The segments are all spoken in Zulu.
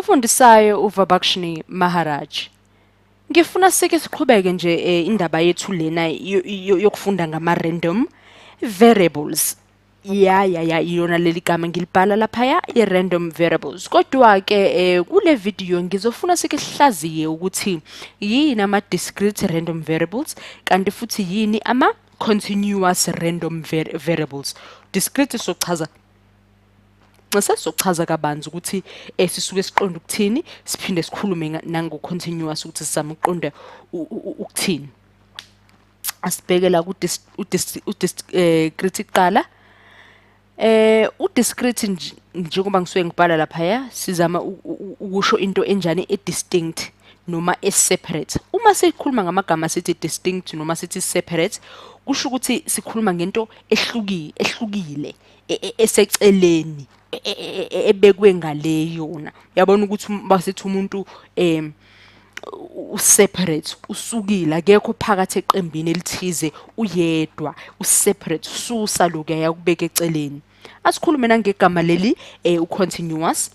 Ofundisayo uVabakshini Maharaj. Ngifuna sike siqhubeke nje indaba yethu lena yokufunda ngama-random variables. Ya iyona leli gama ngilibhala lapha i-random variables. Kodwa ke kule video ngizofuna sike sihlaziye ukuthi yini ama-discrete random variables kanti futhi yini ama-continuous random variables. Discrete sochaza Sesochaza kabanzi ukuthi sisuke siqonda ukuthini siphinde sikhulume nango continuous ukuthi sizama ukuqonda ukuthini. Asibheke la ku discrete qala. Discrete njengoba ngisuke ngibhala lapha sizama ukusho into enjani distinct noma separate. Uma sikhuluma ngamagama sithi distinct noma sithi separate kusho ukuthi sikhuluma ngento ehlukile eseceleni ebekwe ngale yona. Uyabona ukuthi basithi umuntu separate usukile akekho phakathi eqembini elithize uyedwa separate susa lokho yakubeka eceleni. Asikhulume nangegama leli continuous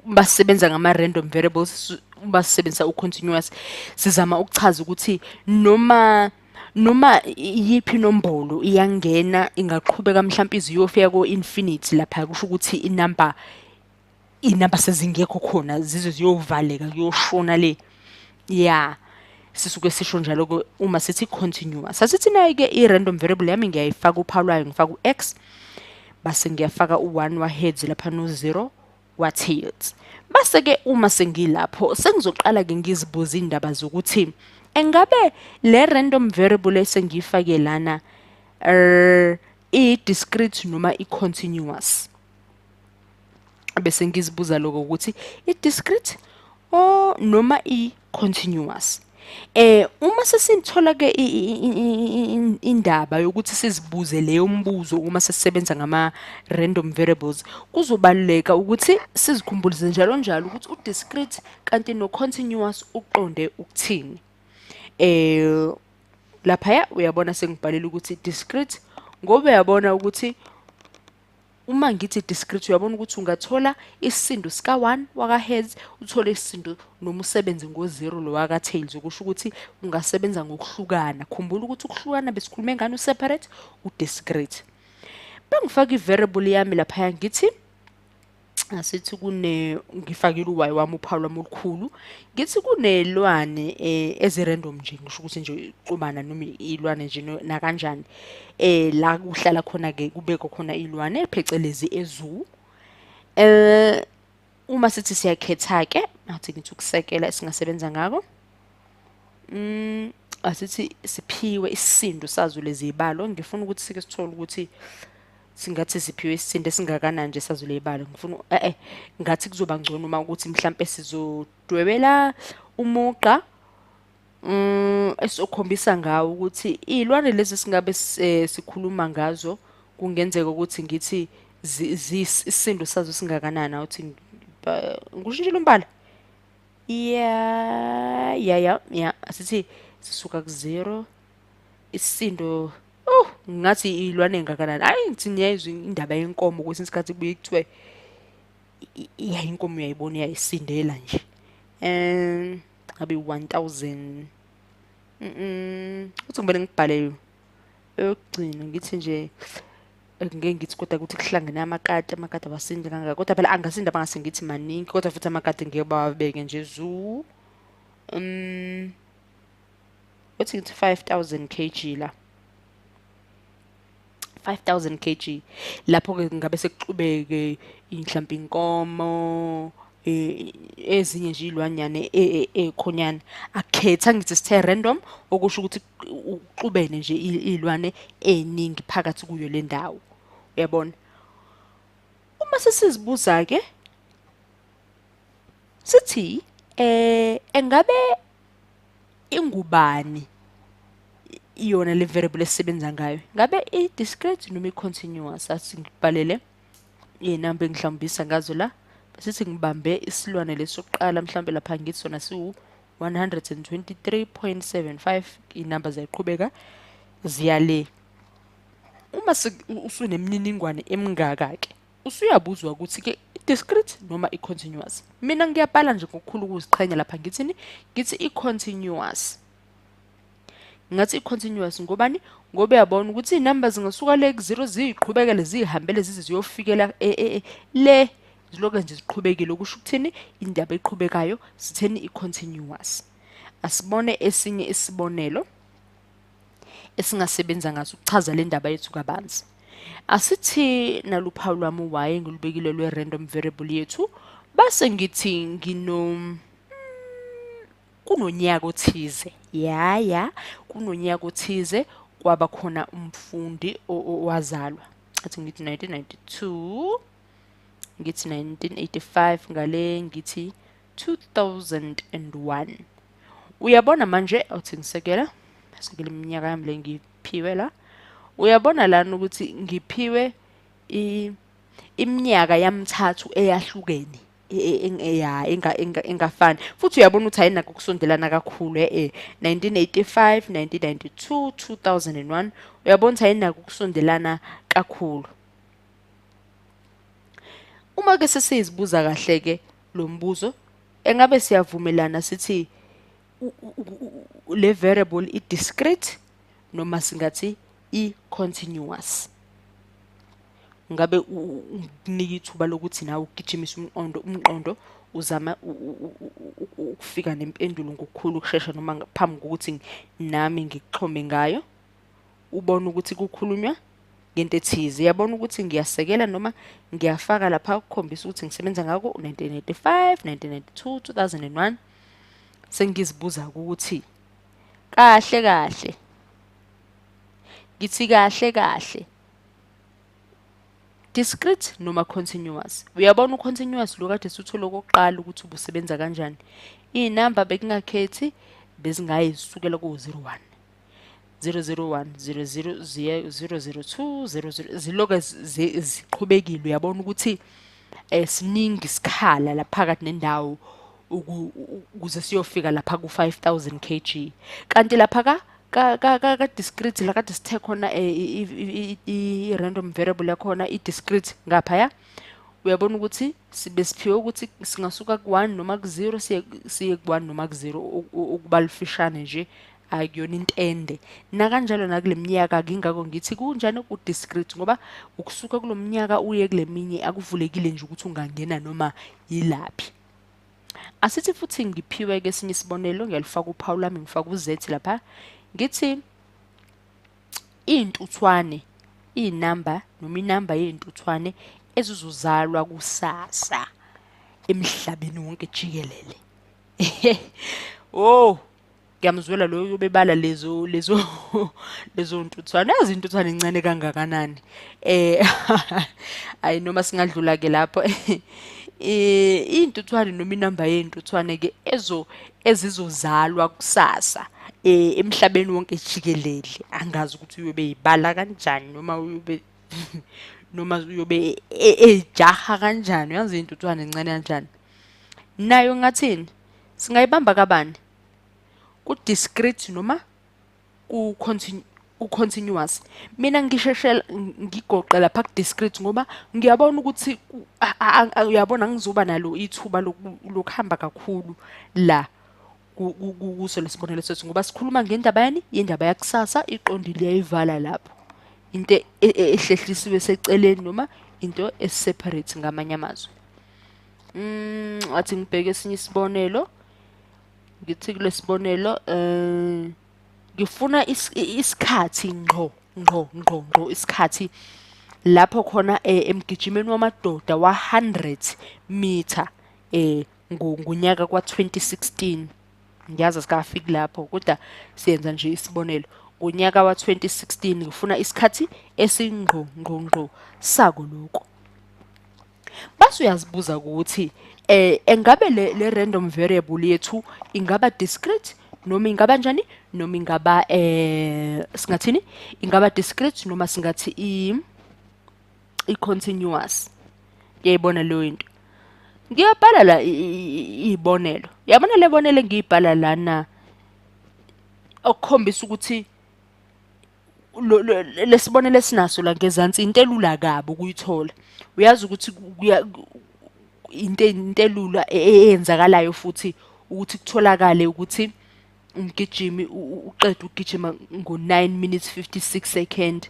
basebenza ngama-random variables basebenzisa continuous sizama ukuchaza ukuthi noma yipi nombolo iyangena ingaqhubeka mhlawumbe iziyofika ko-infinity lapha kusho ukuthi inamba sezingekho khona zize ziyovaleka kuyoshona le sisuke sisho njalo uma sithi continuous. Asithi nayo ke i-random variable yami ngiyayifaka uphawu lwayo ngifaka u-x base ngiyafaka u1 wa-heads lapha no0 wa-tails. Base ke uma sengilapho sengizoqala ke ngizibuza indaba zokuthi engabe le random variable esengiyifake lana i-discrete noma i-continuous. Bese ngizibuza lokho ukuthi i-discrete noma i-continuous. Uma sesithola ke indaba yokuthi sizibuze leyo mbuzo uma sesisebenza ngama-random variables kuzobaluleka ukuthi sizikhumbulise njalo ukuthi u-discrete kanti no-continuous uqonde ukuthini. Lapha uyabona sengibhalela ukuthi discrete ngoba uyabona ukuthi uma ngithi discrete uyabona ukuthi ungathola isisindo sika 1 waka heads uthole isisindo noma usebenze ngo0 lo waka tails ukusho ukuthi ungasebenza ngokuhlukana. Khumbula ukuthi ukuhlukana besikhulume ngani separate discrete. Bengifaka i-variable yami lapha ngithi asithi ngifakile uy wami uphawu lwami olukhulu ngithi kunelwane ezi-random nje ngisho ukuthi nje uxubana noma ilwane nje nakanjani la kuhlala khona ke kubekho khona ilwane phecelezi ezoo. Uma sithi siyakhetha ke athi ngithi ukusekela esingasebenza ngako asithi siphiwe isisindo sazo lezi ibalo ngifuna ukuthi sike sithole ukuthi singathi siphiwe isisindo esingakanani nje sazo lezibalo. Ngifuna ngathi kuzoba ngcono uma ukuthi mhlambe sizodwebela umuqa esokhombisa ngawo ukuthi ilwane lezi singabe sikhuluma ngazo kungenzeka ukuthi ngithi isisindo sazo singakanani awuthi ngushintshe umbala asithi sisuka ku0 isisindo ngathi ilwane engakanani. Ngithi ngiyayizwa indaba yenkomo kwesinye isikhathi kubuye kuthiwe inkomo uyayibona iyayisindela nje ngabe 1000 uthi ngibele ngibhale yokugcina ngithi nje ngeke ngithi kodwa ukuthi kuhlangene amakati abasindi kangaka kodwa phela angasinda bangasingithi maningi kodwa futhi amakati ngeke bawabeke nje zoo uthi ngithi 5000 kg la 5000 kg lapho ke ngabe sekuxubeke mhlawumbe inkomo ezinye nje ilwanyane ekhonyana akhetha ngithi sithe random okusho ukuthi uxubene nje ilwane eningi phakathi kuyo le ndawo. Uyabona uma sesizibuza ke sithi engabe ingubani iyona le variable esisebenza ngayo ngabe i-discrete noma i-continuous. Asingibhalele inamba engihlambisa ngazo la bese ngibambe isilwane lesokuqala mhlambe lapha ngithi sona siwu 123.75 inamba zayiqhubeka ziyale. Uma usunemniningwane emingaka ke usuyabuzwa ukuthi ke i-discrete noma i-continuous. Mina ngiyabhala nje ngokukhulu ukuziqhenya lapha ngithini? Ngithi i-continuous. Ngathi i-continuous ngobani? Ngoba uyabona ukuthi iy'namba zingasuka le ku-0 ziyiqhubekele zihambele zize ziyofikela le ziloke nje ziqhubekile. Okusho ukuthini? Indaba eqhubekayo sitheni? I-continuous. Asibone esinye isibonelo esingasebenza ngaso ukuchaza le ndaba yethu kabanzi. Asithi naluphawu lwami y ngilubekile lwe-random variable yethu, base ngithi kunonyaka othize. Kunonyaka othize kwaba khona umfundi owazalwa. Athi ngithi 1992, ngithi 1985, ngale ngithi 2001. Uyabona manje awuthi ngisekela iminyaka yami le ngiphiwe la. Uyabona lana ukuthi ngiphiwe iminyaka yamithathu eyahlukene engafani. Futhi uyabona ukuthi ayinakho ukusondelana kakhulu 1985, 1992, 2001. Uyabona ukuthi ayinakho ukusondelana kakhulu. Uma ke sesizibuza kahle ke lo mbuzo, engabe siyavumelana sithi le variable i-discrete noma singathi i-continuous. Ngabe ukunika ithuba lokuthi nawe ugijimisa umqondo uzama ukufika nempendulo ngokukhulu ukushesha noma ngaphambi kokuthi nami ngikuxhome ngayo. Ubona ukuthi kukhulunywa ngento ethize. Uyabona ukuthi ngiyasekela noma ngiyafaka lapha ukukhombisa ukuthi ngisebenza ngako 1985, 1992, 2001. Sengizibuza ukuthi kahle ngithi kahle discrete noma continuous. Uyabona u-continuous lo kade sithole okokuqala ukuthi ubusebenza kanjani. Iy'namba bekungakhethi bezingayisukela ku-01, 001, 00, 002, 00 ziloke ziqhubekile. Uyabona ukuthi siningi isikhala la phakathi nendawo ukuze siyofika lapha ku-5000 kg. Kanti lapha ka-discrete la kade sithe khona i-random variable yakhona i-discrete ngaphaya. Uyabona ukuthi sibe siphiwe ukuthi singasuka ku-1 noma ku-0 siye ku-1 noma ku-0 okubalifishane nje, akuyona into ende. Nakanjalo nakule minyaka-ke ingakho ngithi kunjani ku-discrete ngoba ukusuka kulo mnyaka uye kule minye akuvulekile nje ukuthi ungangena noma yilaphi. Asithi futhi ngiphiwe-ke esinye isibonelo, ngiyalifaka uphawu lami ngifaka u-Z lapha. Ngithi iy'ntuthwane, iy'namba noma inamba yey'ntuthwane ezizozalwa kusasa emhlabeni wonke jikelele. Oh, ngiyamzwela lo yobebala lezo ntuthwane. Yazi intuthwane encane kangakanani. Ayi noma singadlula-ke lapho. Iy'ntuthwane noma inamba yey'ntuthwane-ke ezizozalwa kusasa emhlabeni wonke jikelele. Angazi ukuthi uyobe yibala kanjani noma uyobe noma uyobe ejaha kanjani. Yazi intuthwane encane kanjani. Nayo ngathini? Singayibamba kabani? Ku-discrete noma ku-continuous. Mina ngisheshela ngigoqe lapha ku-discrete ngoba ngiyabona ukuthi uyabona ngizoba nalo ithuba lokuhamba kakhulu la kuso lesibonelo sethu ngoba sikhuluma ngendaba yani, indaba yakusasa iqondile yayivala lapho. Into ehlehlisiwe seceleni noma into eseparate ngamanye amazwi. Athi ngibheke esinye isibonelo. Ngithi kule sibonelo ngifuna isikhathi ngqo isikhathi lapho khona emgijimeni wamadoda wa-100 meter ngonyaka kwa-2016. Ngiyazi asikafiki lapho kodwa siyenza nje isibonelo. Ngonyaka wa-2016 ngifuna isikhathi esingqo sako lokho. Base uyazibuza ukuthi engabe le random variable yethu ingaba discrete noma ingaba njani noma ingaba singathini ingaba discrete noma singathi i-continuous. Yayibona leyo into. Ngiyabhala la ibonelo. Yabona le bonelo ngiyibhala lana okukhombisa ukuthi lesibonelo esinaso la ngezansi into elula kabi ukuyithola. Uyazi ukuthi into elula eyenzakalayo futhi ukuthi kutholakale ukuthi umgijimi uqeda ukugijima ngo-9 minutes 56 second,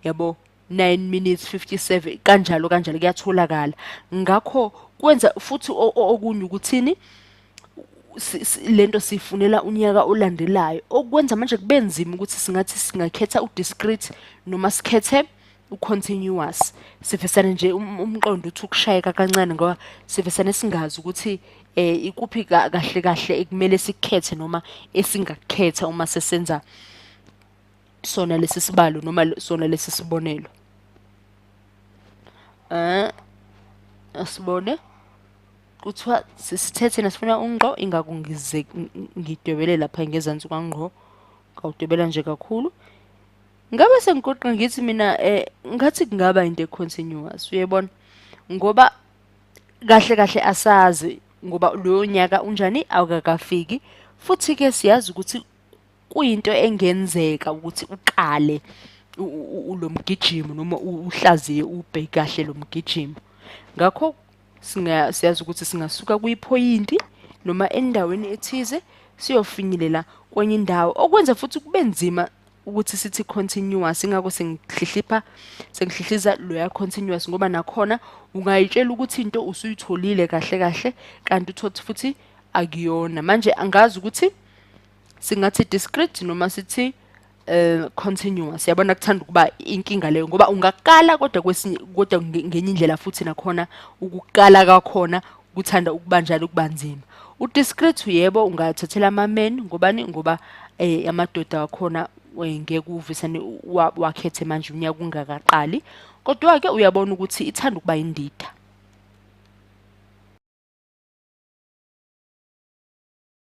yabo, 9 minutes 57 kanjalo kanjalo kuyatholakala. Ngakho kwenza futhi okunye ukuthini, lento sifunela unyaka olandelayo, okwenza manje kube nzima ukuthi singathi singakhetha u-discrete noma sikhethe u-continuous. Sivesane nje umqondo uthi ukushayeka kancane ngoba sivesane singazi ukuthi ikuphi kahle kahle ekumele sikhethe noma esingakhetha uma sesenza sona lesi sibalo noma sona lesi sibonelo. Asibone kuthiwa sisithethe nasifuna ungqo, ingako ngize ngidwebele lapha ngezansi kwangqo, ngawudwebela nje kakhulu. Ngabe sengigoqa ngithi mina ngathi kungaba into e-continuous, uyabona, ngoba kahle kahle asazi ngoba loyo nyaka unjani awukakafiki, futhi-ke siyazi ukuthi kuyinto engenzeka ukuthi uqale lo mgijimo noma uhlaziye ubheke kahle lo mgijimo. Ngakho siyazi ukuthi singasuka kuyiphoyinti noma endaweni ethize siyofinyelela kwenye indawo, okwenza futhi kube nzima ukuthi sithi continuous. Ingakho sengihlihliza loya continuous ngoba nakhona ungayitshela ukuthi into usuyitholile kahle kahle kanti uthothi futhi akuyona. Manje angazi ukuthi singathi discrete noma sithi continuous. Yabona kuthanda ukuba inkinga leyo ngoba ungaqala kodwa kodwa ngenye indlela futhi nakhona ukuqala kakhona kuthanda ukubanjalo kubanzima. U-discrete yebo ungathathela ama-men ngobani, ngoba amadoda wakhona ngeke uvisane wakhethe manje unyaka ungakaqali, kodwa-ke uyabona ukuthi ithanda ukuba indida.